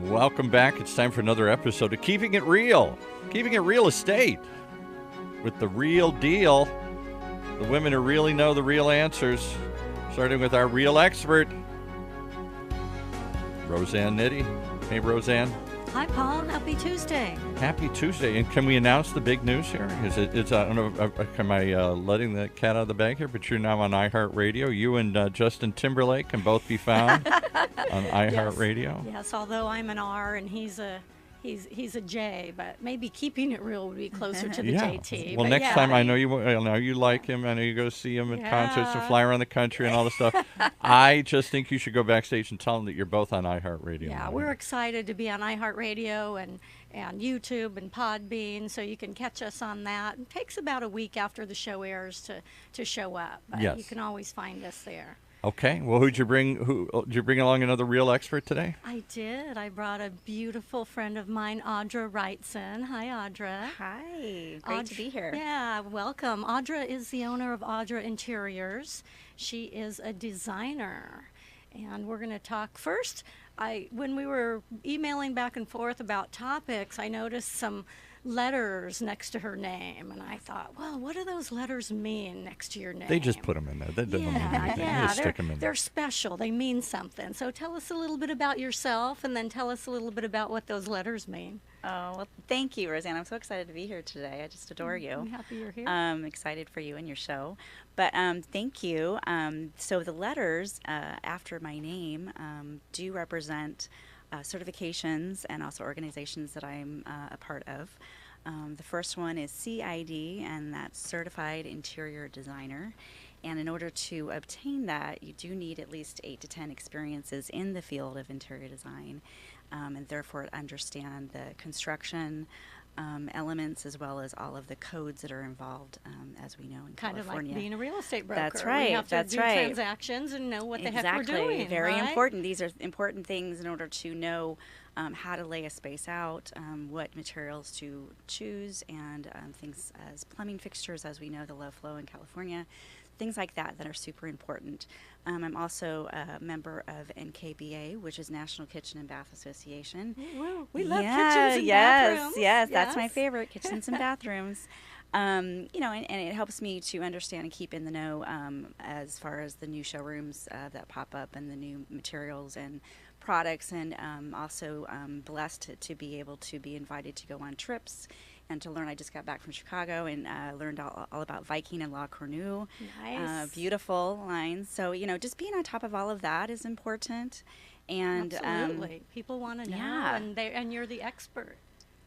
Welcome back. It's time for another episode of Keeping It Real Estate with the real deal. The women who really know the real answers, starting with our real expert, Rosanne Nitti. Hey, Rosanne. Hi, Paul. Happy Tuesday. Happy Tuesday. And can we announce the big news here? I don't know, am I letting the cat out of the bag here? But you're now on iHeartRadio. You and Justin Timberlake can both be found on iHeartRadio. Yes, although I'm an R and he's a J, but maybe Keeping It Real would be closer to the JT. Well, next time I know you like him. I know you go see him at concerts and fly around the country and all this stuff. I just think you should go backstage and tell him that you're both on iHeartRadio. Yeah, we're excited to be on iHeartRadio and YouTube and Podbean, so you can catch us on that. It takes about a week after the show airs to show up, but you can always find us there. Okay. Well, did you bring along another real expert today? I did. I brought a beautiful friend of mine, Audra Wrightson. Hi, Audra. Hi. Great to be here. Yeah, welcome. Audra is the owner of Audra Interiors. She is a designer. And we're going to talk first. When we were emailing back and forth about topics, I noticed some letters next to her name, and I thought, well, what do those letters mean next to your name? They just put them in there. That doesn't mean anything. Yeah, they just stick them in there. They're special. They mean something. So tell us a little bit about yourself, and then tell us a little bit about what those letters mean. Oh, well, thank you, Rosanne. I'm so excited to be here today. I just adore you. I'm happy you're here. I'm excited for you and your show. But thank you. So the letters after my name do represent certifications and also organizations that I'm a part of. The first one is CID, and that's Certified Interior Designer. And in order to obtain that, you do need at least 8 to 10 experiences in the field of interior design, and therefore understand the construction elements as well as all of the codes that are involved, as we know in kind California. Kind of like being a real estate broker. That's right. We have to do transactions and know what the heck we're doing. Very important. These are important things in order to know how to lay a space out, what materials to choose, and things as plumbing fixtures, as we know, the low flow in California. Things like that are super important. I'm also a member of NKBA, which is National Kitchen and Bath Association. Wow, we love kitchens and bathrooms. Yes, that's my favorite, kitchens and bathrooms. And it helps me to understand and keep in the know as far as the new showrooms that pop up and the new materials and products, and also blessed to be able to be invited to go on trips and to learn. I just got back from Chicago and learned all about Viking and La Cornue. Nice. Beautiful lines. So, just being on top of all of that is important. And absolutely. People want to know, and you're the expert.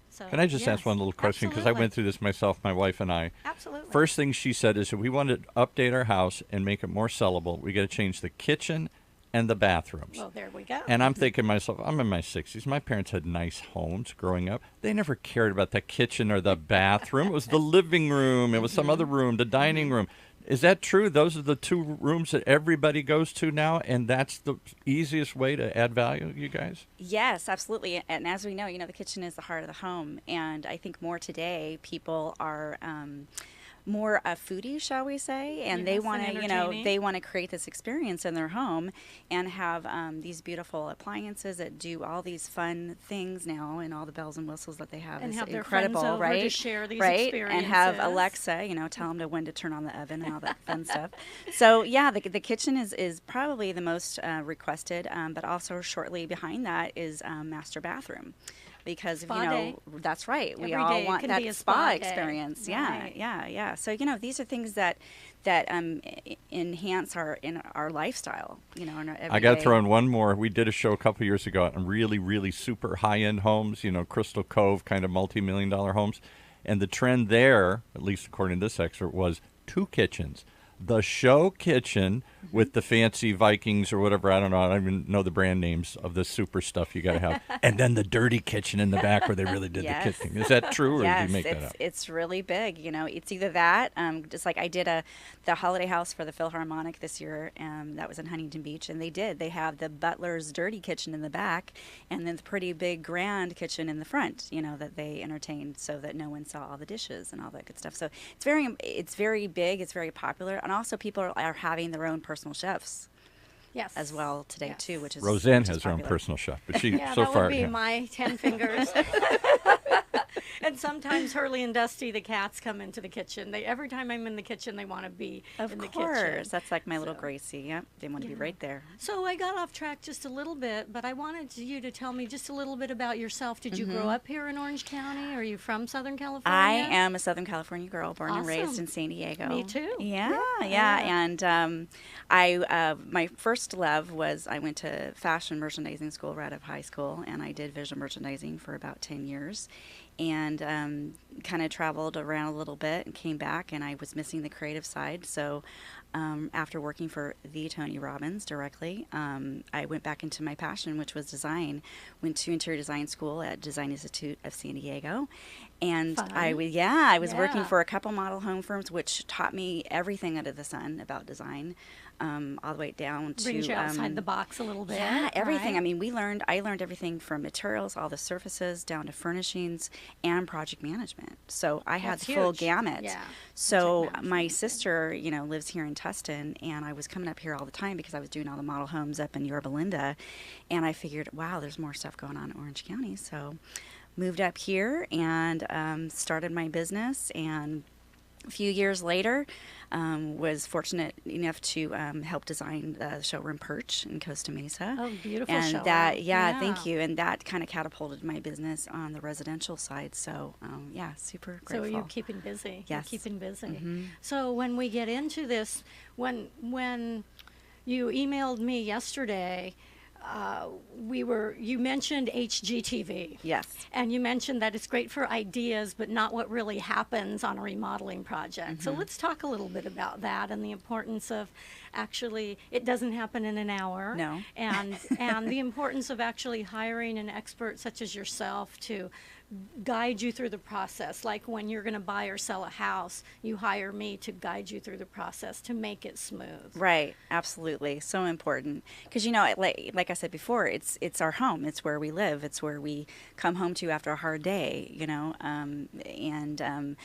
So, can I just ask one little question? Because I went through this myself, my wife and I. Absolutely. First thing she said is, if we want to update our house and make it more sellable, we got to change the kitchen and the bathrooms. Well, there we go. And I'm thinking to myself, I'm in my 60s. My parents had nice homes growing up. They never cared about the kitchen or the bathroom. It was the living room. It was some other room, the dining room. Is that true? Those are the two rooms that everybody goes to now, and that's the easiest way to add value, you guys? Yes, absolutely. And as we know, the kitchen is the heart of the home. And I think more today, people are more foodies, shall we say, and they want to, they want to create this experience in their home and have these beautiful appliances that do all these fun things now, and all the bells and whistles that they have and is have incredible, their friends over right? To share these right, experiences. And have Alexa, tell them when to turn on the oven and all that fun stuff. So yeah, the kitchen is probably the most requested, but also shortly behind that is master bathroom. Because that's right. Every we all want that spa experience. Right. Yeah. So these are things that enhance our lifestyle. In our everyday. I got to throw in one more. We did a show a couple years ago on really, really super high-end homes. Crystal Cove kind of multi-million-dollar homes, and the trend there, at least according to this expert, was 2 kitchens. The show kitchen with the fancy Vikings or whatever. I don't know. I don't even know the brand names of the super stuff you got to have. And then the dirty kitchen in the back where they really did Yes. the kitchen. Is that true, or did you make that up? It's really big. It's either that, just like I did the holiday house for the Philharmonic this year, that was in Huntington Beach, and they have the butler's dirty kitchen in the back, and then the pretty big grand kitchen in the front. That they entertained so that no one saw all the dishes and all that good stuff. So it's very big. It's very popular, and also people are having their own personal chefs. Yes. As well today Yes. too, which is Rosanne which is has her own popular. personal chef, but she Yeah, so that far. would be yeah. my 10 fingers. And sometimes Hurley and Dusty, the cats, come into the kitchen. Every time I'm in the kitchen, they want to be Of in the course, kitchen. that's like my little So- Gracie. Yep, they want to be Yeah. right there. So I got off track just a little bit, but I wanted you to tell me just a little bit about yourself. Did you grow up here in Orange County? Are you from Southern California? I am a Southern California girl, born and raised Awesome. in San Diego. Me too. Yeah. Yeah. And I my first love was I went to fashion merchandising school right out of high school, and I did visual merchandising for about 10 years. And kind of traveled around a little bit and came back, and I was missing the creative side. So after working for the Tony Robbins directly, I went back into my passion, which was design. Went to interior design school at Design Institute of San Diego. And Fun. I was working Yeah. for a couple model home firms, which taught me everything under the sun about design, all the way down to Brings you outside the box a little bit. yeah, everything. right? I mean, I learned everything from materials, all the surfaces, down to furnishings and project management. So I had That's the full huge. gamut. Yeah, So project my management. sister, lives here in Tustin, and I was coming up here all the time because I was doing all the model homes up in Yorba Linda, and I figured, wow, there's more stuff going on in Orange County. So moved up here and started my business, and a few years later, was fortunate enough to help design the showroom Perch in Costa Mesa. Oh, beautiful And showroom. that, yeah, thank you. And that kind of catapulted my business on the residential side. So, yeah, super So grateful. you're keeping busy. Yes. You're keeping busy. Mhm. So when we get into this, when you emailed me yesterday, you mentioned HGTV. Yes. And you mentioned that it's great for ideas, but not what really happens on a remodeling project. Mm-hmm. So let's talk a little bit about that and the importance of actually, it doesn't happen in an hour. No. And the importance of actually hiring an expert such as yourself to guide you through the process. Like when you're going to buy or sell a house, you hire me to guide you through the process to make it smooth. Right, absolutely, so important. Because like I said before, it's our home. It's where we live. It's where we come home to after a hard day. And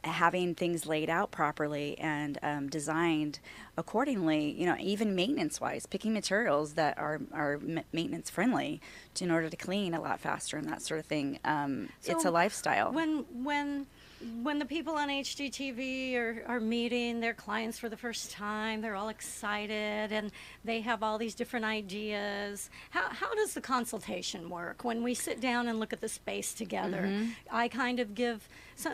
having things laid out properly and designed accordingly. Even maintenance-wise, picking materials that are maintenance friendly in order to clean a lot faster and that sort of thing. It's So a lifestyle. When the people on HGTV are meeting their clients for the first time, they're all excited and they have all these different ideas. How does the consultation work? When we sit down and look at the space together, Mm-hmm. I kind of give,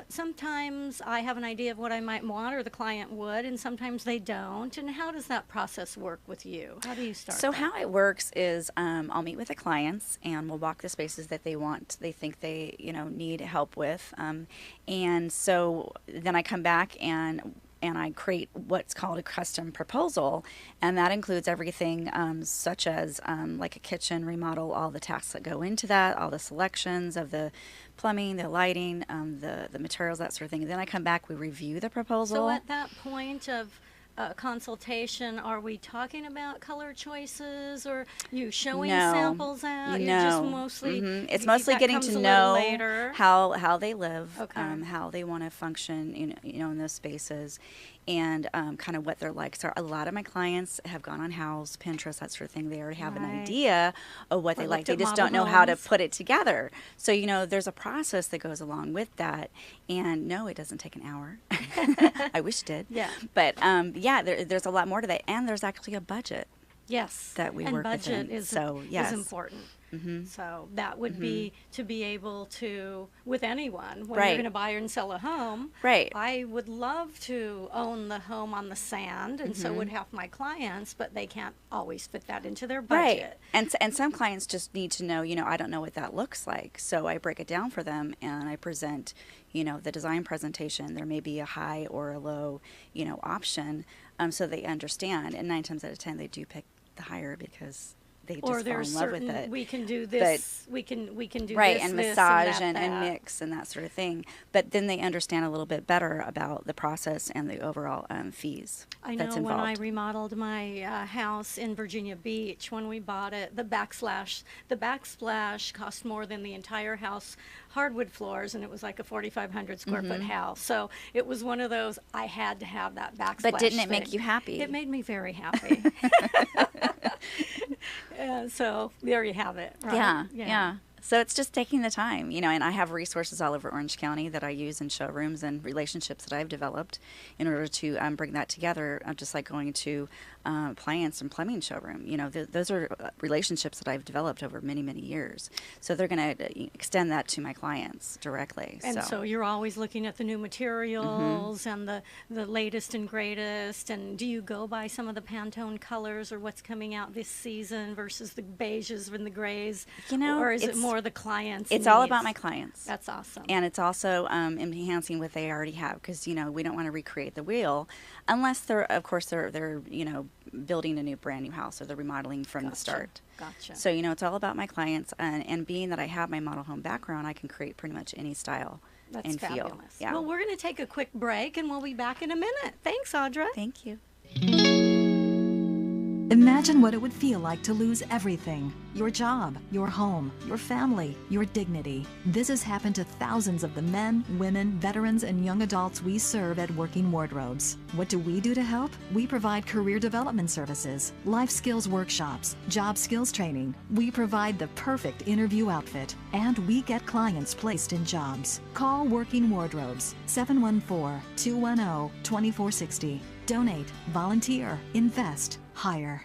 sometimes I have an idea of what I might want or the client would, and sometimes they don't. And how does that process work with you? How do you start So that? how it works is I'll meet with the clients and we'll walk the spaces that they think they need help with, and so then I come back and I create what's called a custom proposal, and that includes everything such as like a kitchen remodel, all the tasks that go into that, all the selections of the plumbing, the lighting, the materials, that sort of thing. And then I come back, we review the proposal. So at that point of consultation, are we talking about color choices or you showing No. samples out? You're No. just mostly It's mostly that getting comes to a little know later. how they live, Okay. how they want to function, in those spaces, and kind of what they're like. So a lot of my clients have gone on House, Pinterest, that sort of thing. They already have an Right. idea of what Or they like. looked They at just model don't know how to homes. put it together. So there's a process that goes along with that. And no, it doesn't take an hour. I wish it did. Yeah. But there's a lot more to that, and there's actually a budget Yes. that we and work budget within. is So, yes. is important. So that would be to be able to, with anyone, when Right. you're going to buy and sell a home, Right. I would love to own the home on the sand, and so would have my clients, but they can't always fit that into their budget. Right. And some clients just need to know, I don't know what that looks like. So I break it down for them and I present, the design presentation. There may be a high or a low, option, so they understand. And 9 times out of 10, they do pick the higher because they just Or fall there's in love with certain, it. we can do this, we can do Right, this, and this, massage and and that. mix and that sort of thing. But then they understand a little bit better about the process and the overall fees I that's know when I involved. remodeled my house in Virginia Beach, when we bought it, the backsplash cost more than the entire house, hardwood floors, and it was like a 4,500 square foot house. So it was one of those, I had to have that backsplash. But didn't it make thing. you happy? It made me very happy. So there you have it. Right? Yeah. So it's just taking the time, and I have resources all over Orange County that I use in showrooms and relationships that I've developed in order to bring that together, just like going to appliance and plumbing showroom. Those are relationships that I've developed over many, many years. So they're going to extend that to my clients directly. And so you're always looking at the new materials and the latest and greatest. And do you go by some of the Pantone colors or what's coming out this season versus the beiges and the grays? Or is it more the clients' It's all needs? about my clients. That's awesome. And it's also enhancing what they already have because, we don't want to recreate the wheel unless they're building a brand new house or they're remodeling from the start. Gotcha. So, it's all about my clients. And being that I have my model home background, I can create pretty much any style That's and fabulous. feel. Yeah. Well, we're going to take a quick break and we'll be back in a minute. Thanks, Audra. Thank you. Imagine what it would feel like to lose everything: your job, your home, your family, your dignity. This has happened to thousands of the men, women, veterans, and young adults we serve at Working Wardrobes. What do we do to help? We provide career development services, life skills workshops, job skills training. We provide the perfect interview outfit, and we get clients placed in jobs. Call Working Wardrobes, 714-210-2460. Donate, volunteer, invest, hire.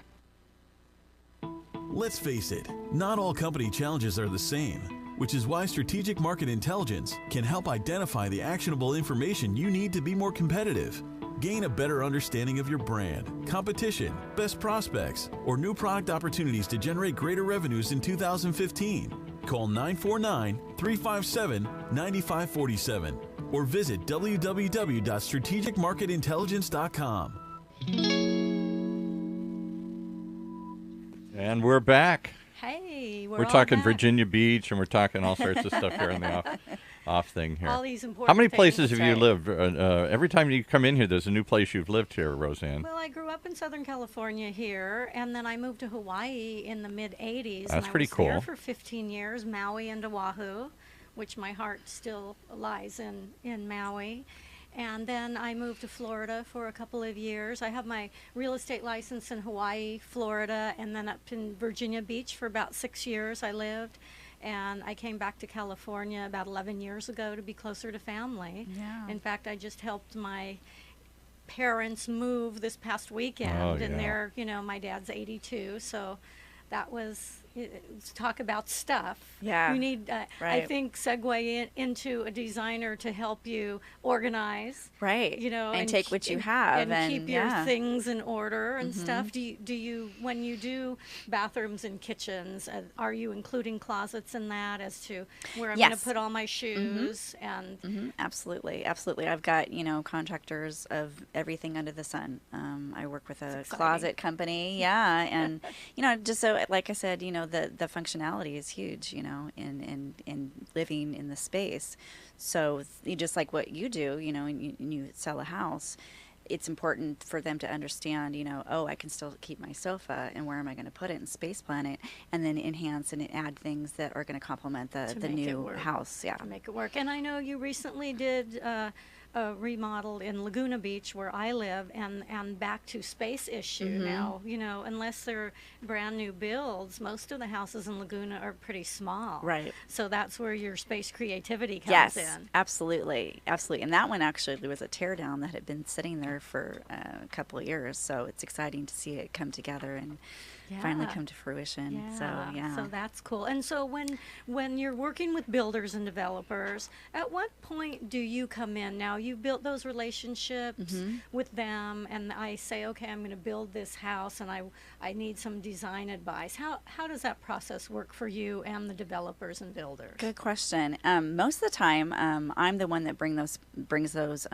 Let's face it, not all company challenges are the same, which is why Strategic Market Intelligence can help identify the actionable information you need to be more competitive. Gain a better understanding of your brand, competition, best prospects, or new product opportunities to generate greater revenues in 2015. Call 949-357-9547 or visit www.strategicmarketintelligence.com. And we're back. Hey, We're all talking back. Virginia Beach, and we're talking all sorts of stuff here in the off thing here. All these important How many things. places have you right. lived? Every time you come in here, there's a new place you've lived here, Rosanne. Well, I grew up in Southern California here, and then I moved to Hawaii in the mid-'80s. That's and pretty I was there cool. for 15 years, Maui and Oahu, which my heart still lies in Maui. And then I moved to Florida for a couple of years. I have my real estate license in Hawaii, Florida, and then up in Virginia Beach for about 6 years I lived. And I came back to California about 11 years ago to be closer to family. Yeah. In fact, I just helped my parents move this past weekend. Oh, And yeah. they're, my dad's 82, so that was, talk about stuff. Yeah, You need, I right. think, segue into a designer to help you organize. Right. And take what you have and keep your yeah. things in order and stuff. Do you when you do bathrooms and kitchens, are you including closets in that as to where I'm going Yes. to put all my shoes and Absolutely. I've got, contractors of everything under the sun. I work with a exciting. closet company. Yeah. And, just so, like I said, the functionality is huge, in living in the space. So just like what you do, and you sell a house, it's important for them to understand, I can still keep my sofa and where am I going to put it and space plan it and then enhance and add things that are going to complement the make it new work. house. Yeah. to make it work. And I know you recently did a remodel in Laguna Beach where I live, and back to space issue now, unless they're brand new builds, most of the houses in Laguna are pretty small. Right. So that's where your space creativity comes Yes, in. absolutely. Absolutely. And that one actually was a tear down that had been sitting there for a couple of years. So it's exciting to see it come together and finally come to fruition. So that's cool. And so when you're working with builders and developers, at what point do you come in? Now you've built those relationships with them, and I say, okay, I'm going to build this house, and I need some design advice. How does that process work for you and the developers and builders? Good question. Most of the time, I'm the one that brings those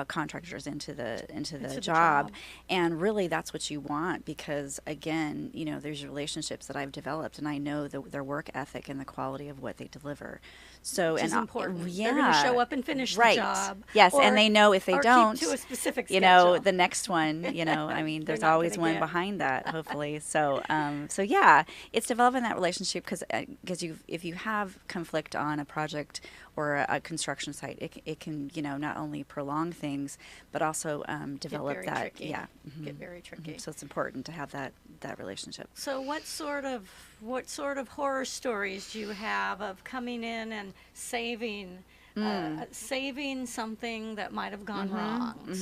contractors into the job. And really that's what you want, because again, there's relationships that I've developed, and I know their work ethic and the quality of what they deliver. So, Which and is important. Yeah, they're going to show up and finish the job. Yes, and they know if they don't, keep to a specific schedule. the next one, I mean, there's not always gonna one get. behind that, hopefully. So, yeah, it's developing that relationship, because if you have conflict on a project or a construction site, it can, not only prolong things, but also develop very that. tricky. Yeah. Get very tricky. So it's important to have that relationship. So what sort of horror stories do you have of coming in and saving something that might have gone wrong?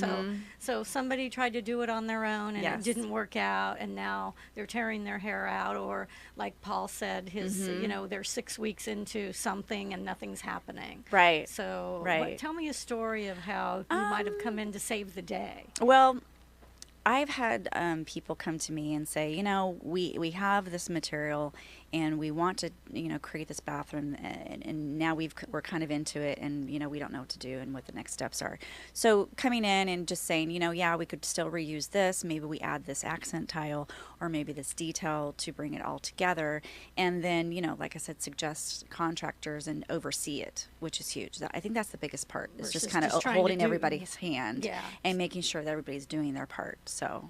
So somebody tried to do it on their own, and it didn't work out, and now they're tearing their hair out, or like Paul said, they're 6 weeks into something and nothing's happening. Right. So Right. tell me a story of how you might have come in to save the day. Well, I've had people come to me and say, we have this material and we want to, create this bathroom, and now we're kind of into it, and, we don't know what to do and what the next steps are. So coming in and just saying, we could still reuse this. Maybe we add this accent tile or maybe this detail to bring it all together. And then, like I said, suggest contractors and oversee it, which is huge. I think that's the biggest part, is just kind of holding everybody's hand and making sure that everybody's doing their part. So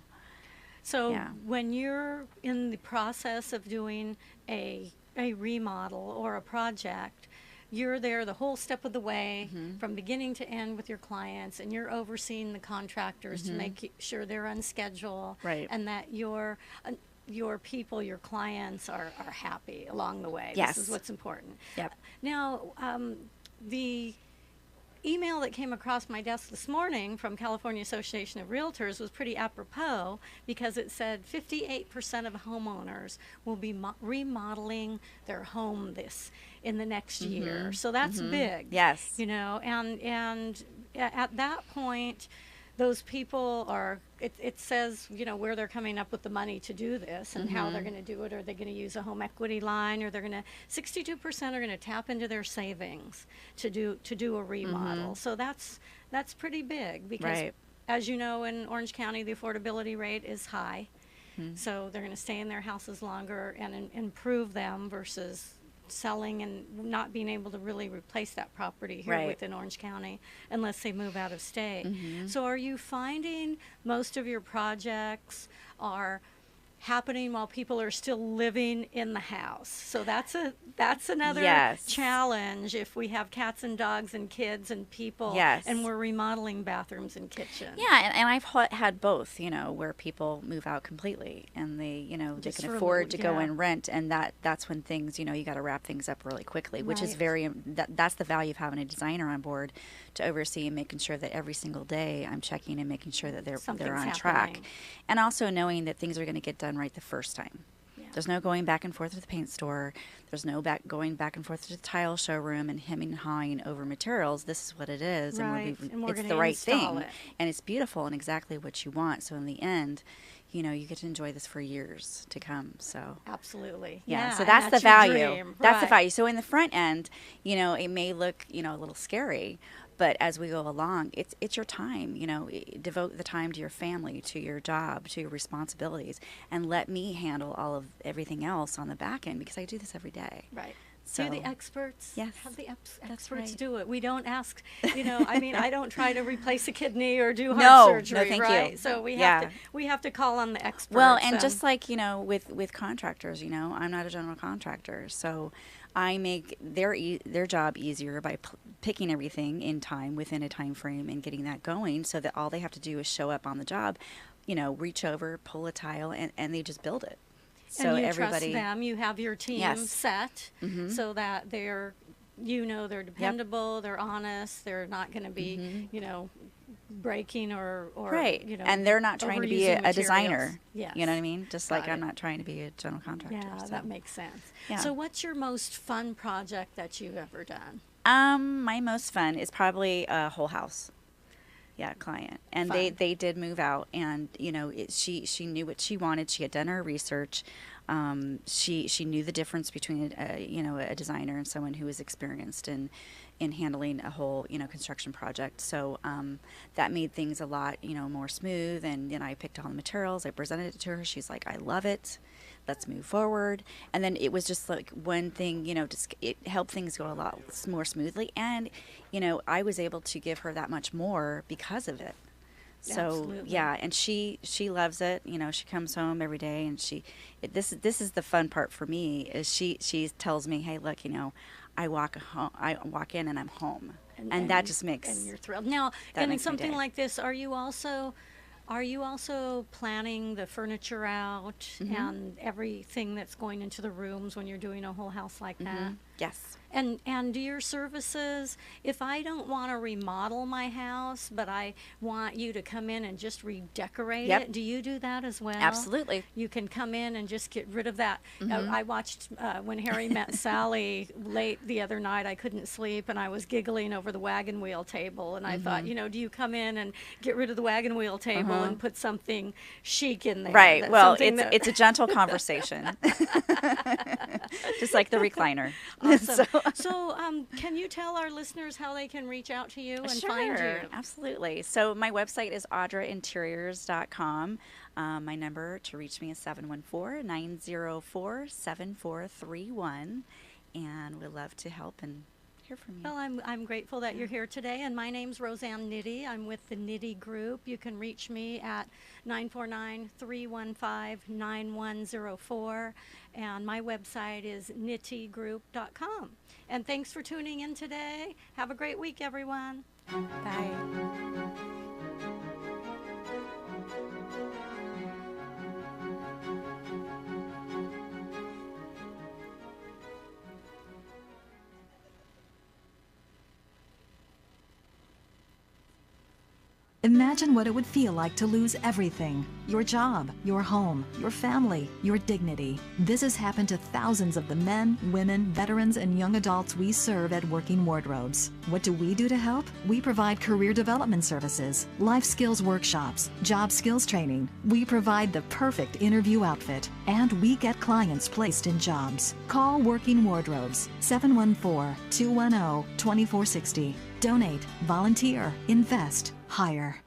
when you're in the process of doing a remodel or a project, you're there the whole step of the way from beginning to end with your clients, and you're overseeing the contractors to make sure they're on schedule, and that your people, your clients are happy along the way. Yes. This is what's important. Yep. Now, the email that came across my desk this morning from California Association of Realtors was pretty apropos, because it said 58% of homeowners will be remodeling their home in the next year. So that's big. Yes. And at that point, those people are, it says, where they're coming up with the money to do this and how they're going to do it. Are they going to use a home equity line, or 62% are going to tap into their savings to do a remodel. So that's pretty big, because as you know, in Orange County, the affordability rate is high. So they're going to stay in their houses longer and improve them versus selling and not being able to really replace that property here within Orange County unless they move out of state. So are you finding most of your projects are happening while people are still living in the house? So that's another challenge if we have cats and dogs and kids and people, and we're remodeling bathrooms and kitchens. Yeah, and I've had both, where people move out completely and they, they can afford to go and rent, and that's when things, you got to wrap things up really quickly, which is that's the value of having a designer on board to oversee and making sure that every single day I'm checking and making sure that they're on track, and also knowing that things are going to get done right the first time. There's no going back and forth to the paint store. There's no going back and forth to the tile showroom and hemming and hawing over materials. This is what it is, and it's the right thing, and it's beautiful and exactly what you want. So in the end, you get to enjoy this for years to come. So absolutely, so that's the value. That's the value. So in the front end, it may look a little scary, but as we go along, it's your time. Devote the time to your family, to your job, to your responsibilities, and let me handle everything else on the back end, because I do this every day. Right. So, do the experts. Yes. Have the experts do it. We don't ask, I don't try to replace a kidney or do heart surgery, thank right? you. So we have to call on the experts. Well, and just like, with contractors, I'm not a general contractor. So I make their job easier by picking everything in time within a time frame and getting that going, so that all they have to do is show up on the job, reach over, pull a tile, and they just build it. So and you everybody, trust them. You have your team Yes. set Mhm. so that they're dependable, they're honest, they're not going to be, breaking or right. And they're not trying to be overusing a designer. materials. Yes. You know what I mean? Just like Got I'm it. not trying to be a general contractor. Yeah, so. that makes sense. Yeah. So what's your most fun project that you've ever done? My most fun is probably a whole house. Yeah, client. And Fun. they did move out, and she knew what she wanted. She had done her research. She knew the difference between a designer and someone who was experienced in handling a whole construction project. So that made things a lot more smooth. And then I picked all the materials. I presented it to her. She's like, I love it. Let's move forward. And then it was just like one thing, just it helped things go a lot more smoothly. And I was able to give her that much more because of it. So Absolutely. yeah, and she loves it. She comes home every day, and this is the fun part for me is she tells me, hey, look, I walk in and I'm home, and that just makes, and you're thrilled. Now, that in makes my something day. like this, are you also planning the furniture out and everything that's going into the rooms when you're doing a whole house like that? Yes. And do your services, if I don't want to remodel my house, but I want you to come in and just redecorate Yep. it, do you do that as well? Absolutely. You can come in and just get rid of that. I watched When Harry Met Sally late the other night. I couldn't sleep, and I was giggling over the wagon wheel table. And I thought, do you come in and get rid of the wagon wheel table and put something chic in there? Right. That's Well, something it's a gentle conversation, just like the recliner. Awesome. So, can you tell our listeners how they can reach out to you and find you? Absolutely. So my website is audrainteriors.com. My number to reach me is 714-904-7431, and we'd love to help and hear from you. Well, I'm grateful that you're here today, and my name's Rosanne Nitti. I'm with the Nitti Group. You can reach me at 949-315-9104, and my website is nittigroup.com. And thanks for tuning in today. Have a great week, everyone. Bye. Imagine what it would feel like to lose everything: your job, your home, your family, your dignity. This has happened to thousands of the men, women, veterans, and young adults we serve at Working Wardrobes. What do we do to help? We provide career development services, life skills workshops, job skills training. We provide the perfect interview outfit, and we get clients placed in jobs. Call Working Wardrobes, 714-210-2460. Donate, volunteer, invest, hire.